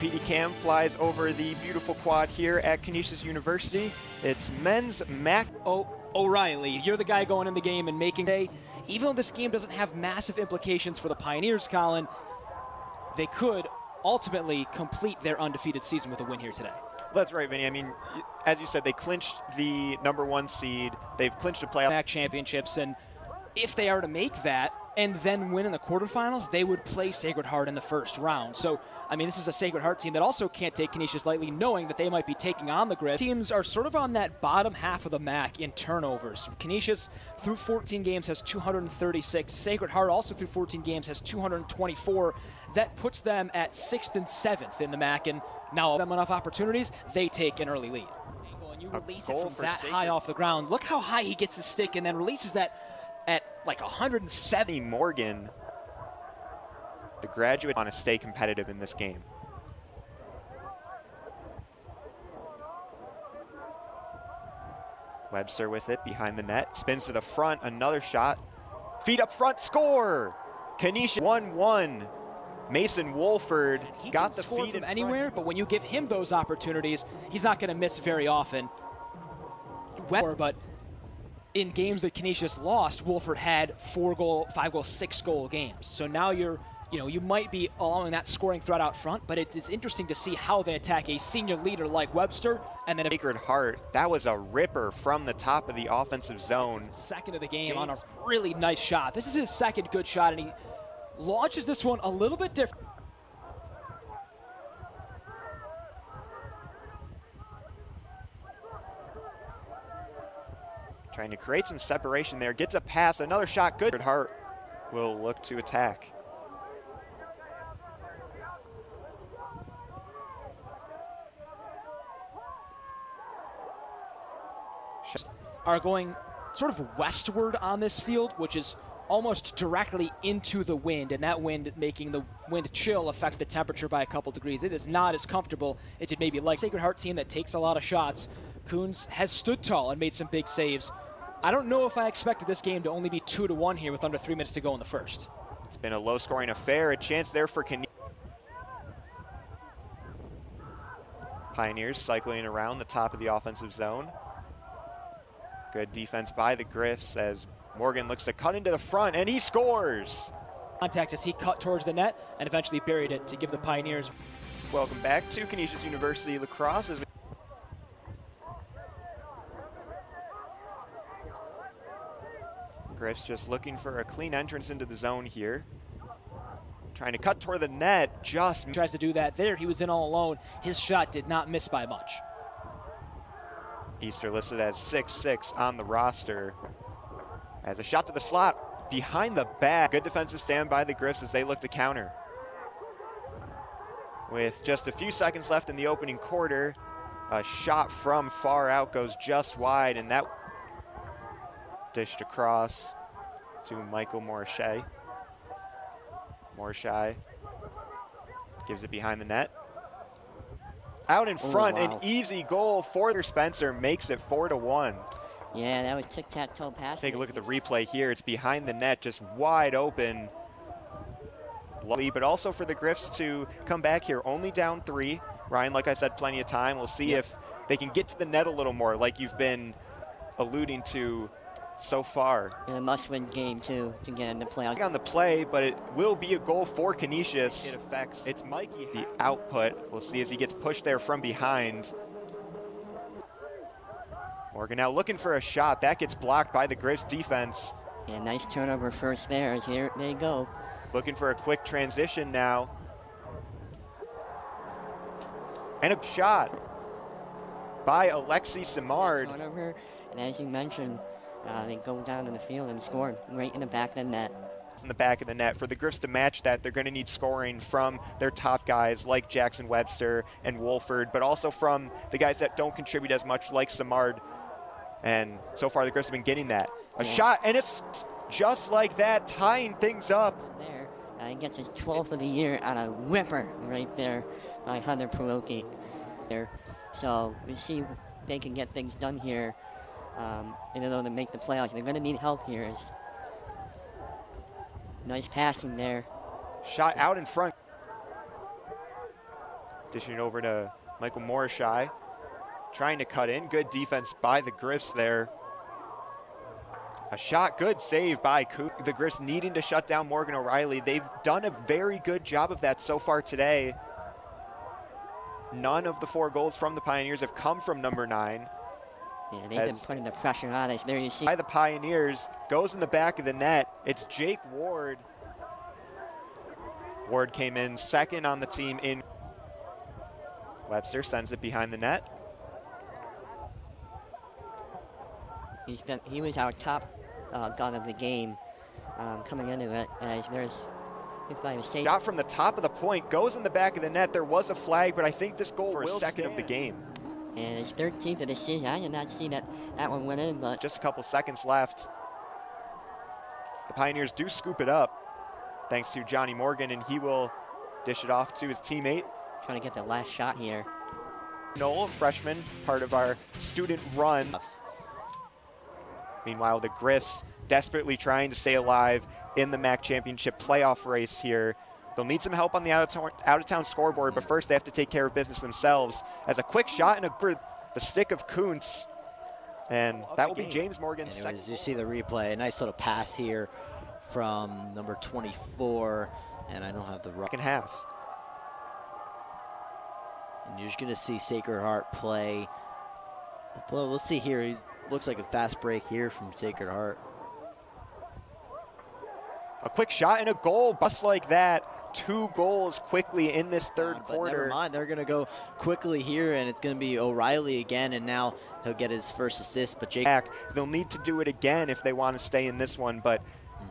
PD Cam flies over the beautiful quad here at Canisius University. It's men's MAC. O'Reilly, you're the guy going in the game and making day. Even though this game doesn't have massive implications for the Pioneers, Colin, they could ultimately complete their undefeated season with a win here today. That's right, Vinny. I mean, as you said, they clinched the #1 seed. They've clinched a playoff MAC championships, and if they are to make that and then win in the quarterfinals, they would play Sacred Heart in the first round. So, I mean, this is a Sacred Heart team that also can't take Canisius lightly, knowing that they might be taking on the Griffs. Teams are sort of on that bottom half of the MAC in turnovers. Canisius, through 14 games, has 236. Sacred Heart, also through 14 games, has 224. That puts them at 6th and 7th in the MAC, and now them enough opportunities, they take an early lead. And you release it from that high off the ground. Look how high he gets his stick and then releases that at like 170. Morgan, the graduate, want to stay competitive in this game. Webster with it behind the net, spins to the front, another shot. Feet up front, score! Canisius 1-1. Mason Wolford got the feed from anywhere, but when you give him those opportunities, he's not going to miss very often. But in games that Canisius lost, Wolford had 4-goal, 5-goal, 6-goal games. So now you might be allowing that scoring threat out front, but it is interesting to see how they attack a senior leader like Webster. And then Sacred Heart, that was a ripper from the top of the offensive zone. Second of the game on a really nice shot. This is his second good shot, and he launches this one a little bit different. Trying to create some separation there, gets a pass, another shot, good. Hart will look to attack. Are going sort of westward on this field, which is almost directly into the wind, and that wind making the wind chill affect the temperature by a couple degrees. It is not as comfortable as it may be like. Sacred Heart team that takes a lot of shots. Coons has stood tall and made some big saves. I don't know if I expected this game to only be 2-1 here with under 3 minutes to go in the first. It's been a low-scoring affair. A chance there for Pioneers cycling around the top of the offensive zone. Good defense by the Griffs as Morgan looks to cut into the front, and he scores! Contact as he cut towards the net and eventually buried it to give the Pioneers. Welcome back to Canisius University Lacrosse. As Griffs just looking for a clean entrance into the zone here. Trying to cut toward the net, just tries to do that there. He was in all alone. His shot did not miss by much. Easter listed as 6'6" on the roster. As a shot to the slot, behind the back. Good defensive stand by the Griffs as they look to counter. With just a few seconds left in the opening quarter, a shot from far out goes just wide, and that dished across to Michael Morshai. Morshai gives it behind the net. Out in front, wow. An easy goal for Spencer makes it 4-1. Yeah, that was tic-tac-toe pass. Take a look at the replay here. It's behind the net, just wide open. But also for the Griffs to come back here, only down 3. Ryan, like I said, plenty of time. We'll see if they can get to the net a little more, like you've been alluding to so far. In a must-win game, too, to get in the playoffs. On the play, but it will be a goal for Canisius. It affects it's Mikey. The output, we'll see as he gets pushed there from behind. Morgan now looking for a shot. That gets blocked by the Griffs defense. Yeah, nice turnover first there. Here they go. Looking for a quick transition now. And a shot by Alexi Simard. Turnover, and as you mentioned, they go down to the field and score right in the back of the net. In the back of the net. For the Griffs to match that, they're going to need scoring from their top guys like Jackson Webster and Wolford, but also from the guys that don't contribute as much like Simard. And so far the Griffs have been getting that. A shot, and it's just like that, tying things up. There, he gets his 12th of the year on a whipper right there by Hunter Peroki. There, so we see if they can get things done here. In order to make the playoffs, they're going to need help here. Nice passing there. Shot out in front. Dishing it over to Michael Morishai. Trying to cut in. Good defense by the Griffs there. A shot, good save by the Griffs needing to shut down Morgan O'Reilly. They've done a very good job of that so far today. None of the 4 goals from the Pioneers have come from number 9. Yeah, they've been putting the pressure on us. There you see. By the Pioneers, goes in the back of the net. It's Jake Ward. Ward came in second on the team in. Webster sends it behind the net. He was our top gun of the game coming into it. As there's, if I was saying, Shot from the top of the point, goes in the back of the net. There was a flag, but I think this goal for a second of the game. And it's 13th of the season. I did not see that one went in, but just a couple seconds left. The Pioneers do scoop it up, thanks to Johnny Morgan, and he will dish it off to his teammate. Trying to get the last shot here. Noel, freshman, part of our student run. Meanwhile, the Griffs desperately trying to stay alive in the MAC championship playoff race here. They'll need some help on the out-of-town scoreboard, but first they have to take care of business themselves. As a quick shot and the stick of Kuntz, and that will be James Morgan's second. As you see the replay, a nice little pass here from number 24, and I don't have the second half. And you're just going to see Sacred Heart play. Well, we'll see here. He looks like a fast break here from Sacred Heart. A quick shot and a goal, just like that. 2 goals quickly in this third quarter. Never mind, they're going to go quickly here, and it's going to be O'Reilly again, and now he'll get his first assist. But Jake, they'll need to do it again if they want to stay in this one, but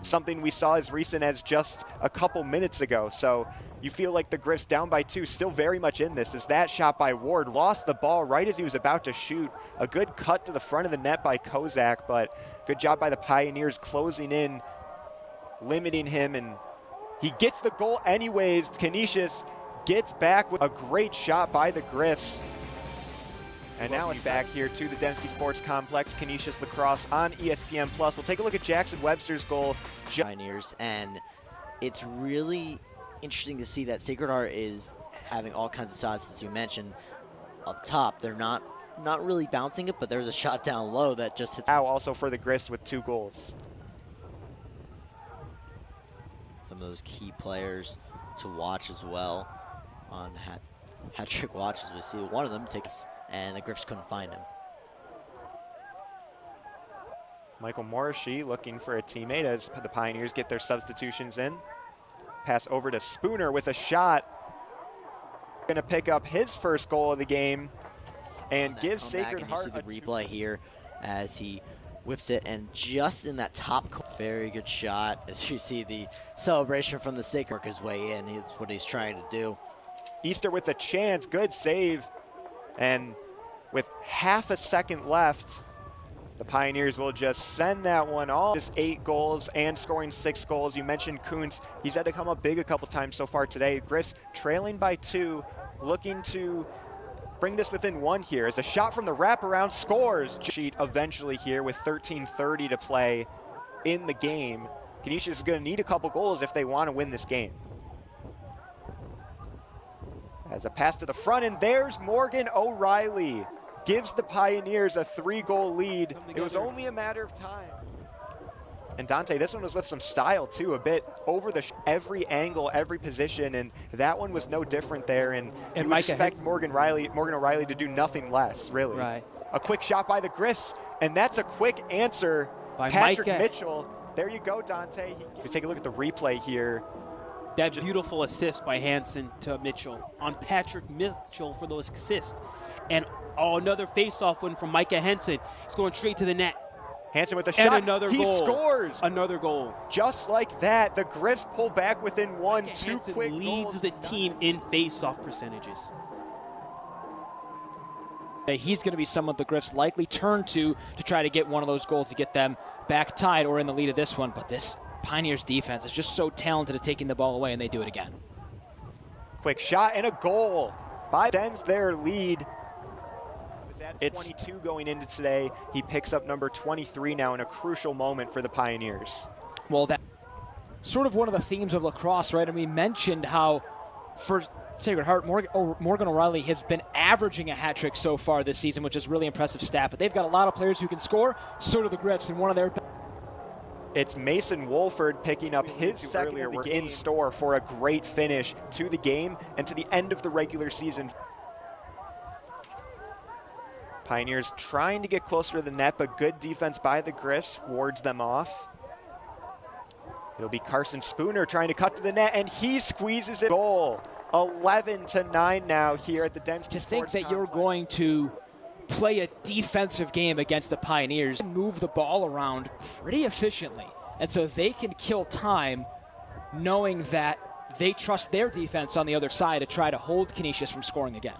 something we saw as recent as just a couple minutes ago. So you feel like the Griffs down by 2, still very much in this. As that shot by Ward lost the ball right as he was about to shoot. A good cut to the front of the net by Kozak, but good job by the Pioneers closing in, limiting him, and he gets the goal anyways. Canisius gets back with a great shot by the Griffs. And now it's back here to the Densky Sports Complex, Canisius Lacrosse on ESPN+. We'll take a look at Jackson Webster's goal. Pioneers, and it's really interesting to see that Sacred Heart is having all kinds of shots, as you mentioned, up top. They're not really bouncing it, but there's a shot down low that just hits. Now also for the Griffs with 2 goals. Some of those key players to watch as well on hat trick watches. We see one of them takes, and the Griffs couldn't find him. Michael Morishai looking for a teammate as the Pioneers get their substitutions in. Pass over to Spooner with a shot. Going to pick up his first goal of the game and give Sacred Heart a replay here as he whips it, and just in that top corner. Very good shot. As you see the celebration from the Sacred, work his way in. That's what he's trying to do. Easter with a chance, good save. And with half a second left, the Pioneers will just send that one off. Just 8 goals and scoring 6 goals. You mentioned Kuntz. He's had to come up big a couple times so far today. Griffs trailing by 2, looking to bring this within 1 here. As a shot from the wraparound scores. Sheet eventually here with 13:30 to play in the game. Canisius is going to need a couple goals if they want to win this game. As a pass to the front, and there's Morgan O'Reilly. Gives the Pioneers a 3-goal lead. It was only a matter of time. And Dante, this one was with some style too, a bit over the every angle, every position, and that one was no different there. And you would expect Morgan O'Reilly to do nothing less, really. Right. A quick shot by the Griffs, and that's a quick answer by Patrick Mitchell. There you go, Dante. You take a look at the replay here. That beautiful assist by Hansen to Mitchell on Patrick Mitchell for those assists. And another face-off win from Micah Henson. He's going straight to the net. Hansen with a shot. Another he goal. Scores. Another goal. Just like that, the Griffs pull back within 1. Micah 2 Hansen quick leads goals. the team in face-off percentages. He's going to be someone the Griffs likely turn to try to get one of those goals to get them back tied or in the lead of this one. But this Pioneers defense is just so talented at taking the ball away, and they do it again. Quick shot and a goal. Extends their lead. It's 22 going into today. He picks up number 23 now in a crucial moment for the Pioneers. Well, that's sort of one of the themes of lacrosse, right? And we mentioned how for Sacred Heart, Morgan O'Reilly has been averaging a hat trick so far this season, which is really impressive stat. But they've got a lot of players who can score. So do the Griffs, and one of their. It's Mason Wolford picking up his second earlier. We're in store for a great finish to the game and to the end of the regular season. Pioneers trying to get closer to the net, but good defense by the Griffs wards them off. It'll be Carson Spooner trying to cut to the net, and he squeezes it. Goal. 11-9 now here at the Densky To Sports think that you're Complex. going to play a defensive game against the Pioneers, move the ball around pretty efficiently, and so they can kill time knowing that they trust their defense on the other side to try to hold Canisius from scoring again.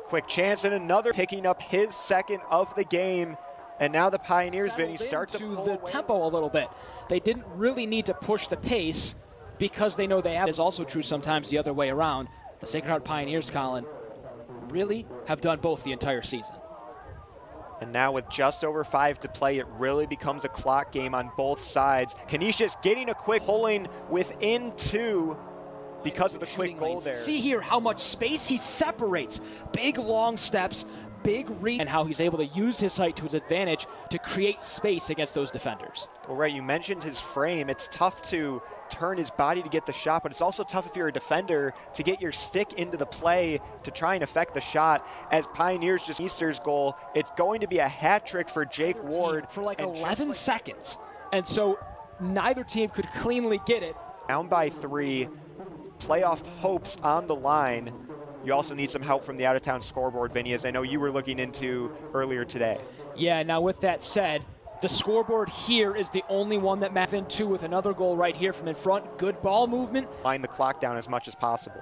Quick chance, and another picking up his second of the game. And now the Pioneers, Vinny, start to pull the away. tempo a little bit. They didn't really need to push the pace because they know they have. It's also true sometimes the other way around. The Sacred Heart Pioneers, Colin, really have done both the entire season. And now with just over 5 to play, it really becomes a clock game on both sides. Canisius getting a quick pulling within 2 because of the quick goal there. See here how much space he separates. Big long steps, big reach, and how he's able to use his height to his advantage to create space against those defenders. Well, right, you mentioned his frame. It's tough to turn his body to get the shot, but it's also tough if you're a defender to get your stick into the play to try and affect the shot. As Pioneers just Easter's goal, it's going to be a hat trick for Jake Ward. For like 11 seconds. And so neither team could cleanly get it. Down by 3, playoff hopes on the line. You also need some help from the out-of-town scoreboard, Vinny, as I know you were looking into earlier today. Yeah, now with that said, the scoreboard here is the only one that matters into with another goal right here from in front. Good ball movement. Wind the clock down as much as possible.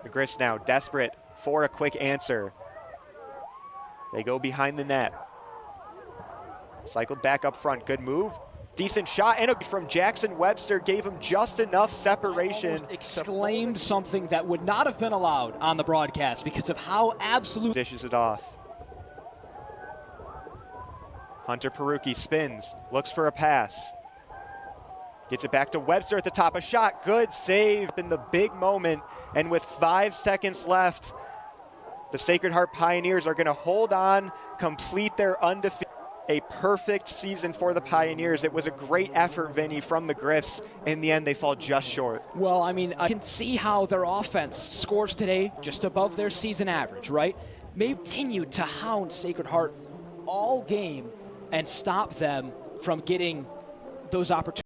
The Griffs now desperate for a quick answer. They go behind the net. Cycled back up front. Good move. Decent shot, and from Jackson Webster gave him just enough separation. Almost exclaimed something that would not have been allowed on the broadcast because of how absolute. Dishes it off. Hunter Peruki spins, looks for a pass. Gets it back to Webster at the top. A shot, good save in the big moment. And with 5 seconds left, the Sacred Heart Pioneers are going to hold on, complete their undefeated. A perfect season for the Pioneers. It was a great effort, Vinny, from the Griffs. In the end, they fall just short. Well, I mean, I can see how their offense scores today just above their season average, right? May continue to hound Sacred Heart all game and stop them from getting those opportunities.